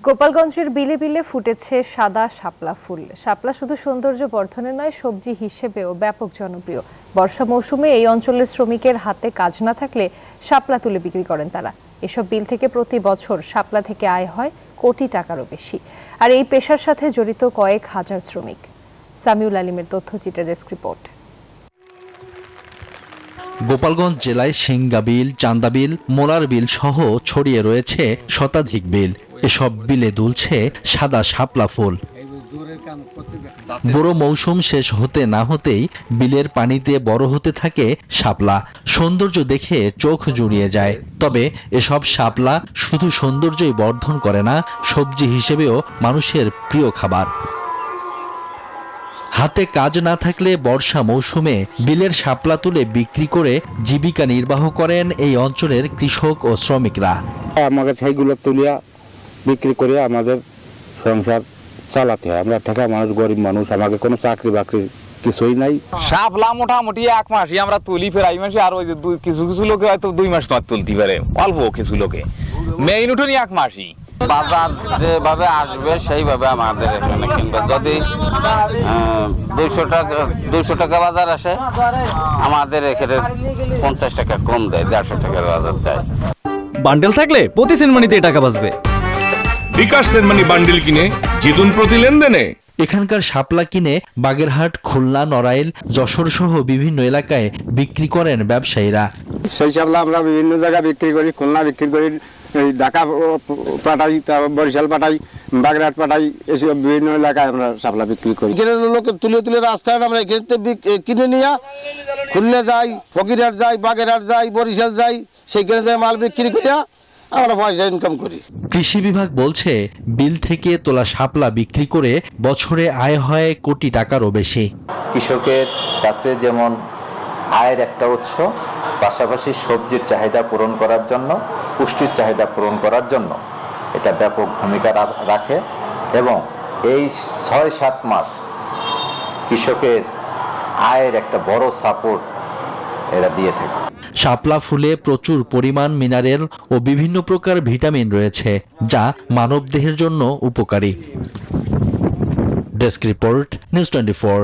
গোপালগঞ্জের বিলে বিলে ফুটেছে সাদা শাপলা ফুল। শাপলা শুধু সৌন্দর্য বর্ধনে নয়, সবজি হিসেবেও ব্যাপক জনপ্রিয়। বর্ষা মৌসুমে এই অঞ্চলের শ্রমিকের হাতে কাজ না থাকলে শাপলা তুলে বিক্রি করেন তারা। এসব বিল থেকে প্রতি বছর শাপলা থেকে আয় হয় কোটি টাকারও বেশি। আর এই পেশার সাথে জড়িত কয়েক হাজার শ্রমিক। সামিউল আলিমের তথ্যচিত্রে ডেস্ক রিপোর্ট। গোপালগঞ্জ জেলায় সিংগা বিল, চান্দা বিল, মোলার বিল সহ ছড়িয়ে রয়েছে শতাধিক বিল। এসব বিলে দুলছে সাদা শাপলা ফুল। বড় মৌসুম শেষ হতে না হতেই বিলের পানিতে বড় হতে থাকে শাপলা। সৌন্দর্য দেখে চোখ জুড়িয়ে যায়। তবে এসব শাপলা শুধু সৌন্দর্যই বর্ধন করে না, সবজি হিসেবেও মানুষের প্রিয় খাবার। হাতে কাজ না থাকলে বর্ষা মৌসুমে বিলের শাপলা তুলে বিক্রি করে জীবিকা নির্বাহ করেন এই অঞ্চলের কৃষক ও শ্রমিকরা। আমাকে সেইগুলো তুলিয়া বিক্রি করে আমাদের সংসার চালাতে হয়। আমরা ঠেকা মানুষ, গরিব মানুষ, আমাকে কোনো চাকরি বাকরি কিছুই নাই। শাপলা মোটামুটি 1 মাসই আমরা তুলি, ফের এই মাসে আর ওই যে কিছু কিছু লোকে হয়তো 2 মাস তোমার তুলতে পারে, অল্প কিছু লোকে। মেইন উঠুনি 1 মাসই। বাজার যেভাবে আসবে সেইভাবে আমাদের এখানে কিনবে। যদি 200 টাকা বাজার আসে, আমাদের এখানে 50 টাকা কম দেয়, 150 টাকার বাজার দেয়। বান্ডেল থাকলে প্রতি সেনমানিতে টাকা বাঁচবে। বিকাশ সেনমানি বান্ডেল কিনে জিতুন প্রতি লেনদেনে। এখানকার শাপলা কিনে বাগেরহাট, খুলনা, নড়াইল, যশোর সহ বিভিন্ন এলাকায় বিক্রি করেন ব্যবসায়ীরা। সেই শাপলা আমরা বিভিন্ন জায়গায় বিক্রি করি। খুলনা বিক্রি করি, ঢাকা পাঠাই, বরিশাল পাঠাই, বাগেরহাট পাঠাই, এসব বিভিন্ন এলাকায় আমরা শাপলা বিক্রি করি। লোকে তুলে তুলে রাস্তায় আমরা এখানে কিনে নিয়ে খুলনা যাই, ফকিরহাট যাই, বাগেরহাট যাই, বরিশাল যাই, সেইখানে যাই মাল বিক্রি করিয়া আমরা পয়সা ইনকাম করি। কৃষি বিভাগ বলছে, বিল থেকে তোলা শাপলা বিক্রি করে বছরে আয় হয় কোটি টাকারও বেশি। কৃষকের কাছে যেমন আয়ের একটা উৎস, পাশাপাশি সবজির চাহিদা পূরণ করার জন্য, পুষ্টির চাহিদা পূরণ করার জন্য এটা ব্যাপক ভূমিকা রাখে এবং এই 6-7 মাস কৃষকের আয়ের একটা বড় সাপোর্ট এরা দিয়ে থাকে। শাপলা ফুলে প্রচুর পরিমাণ মিনারেল ও বিভিন্ন প্রকার ভিটামিন রয়েছে, যা মানবদেহের জন্য উপকারী। Desk report, news 24।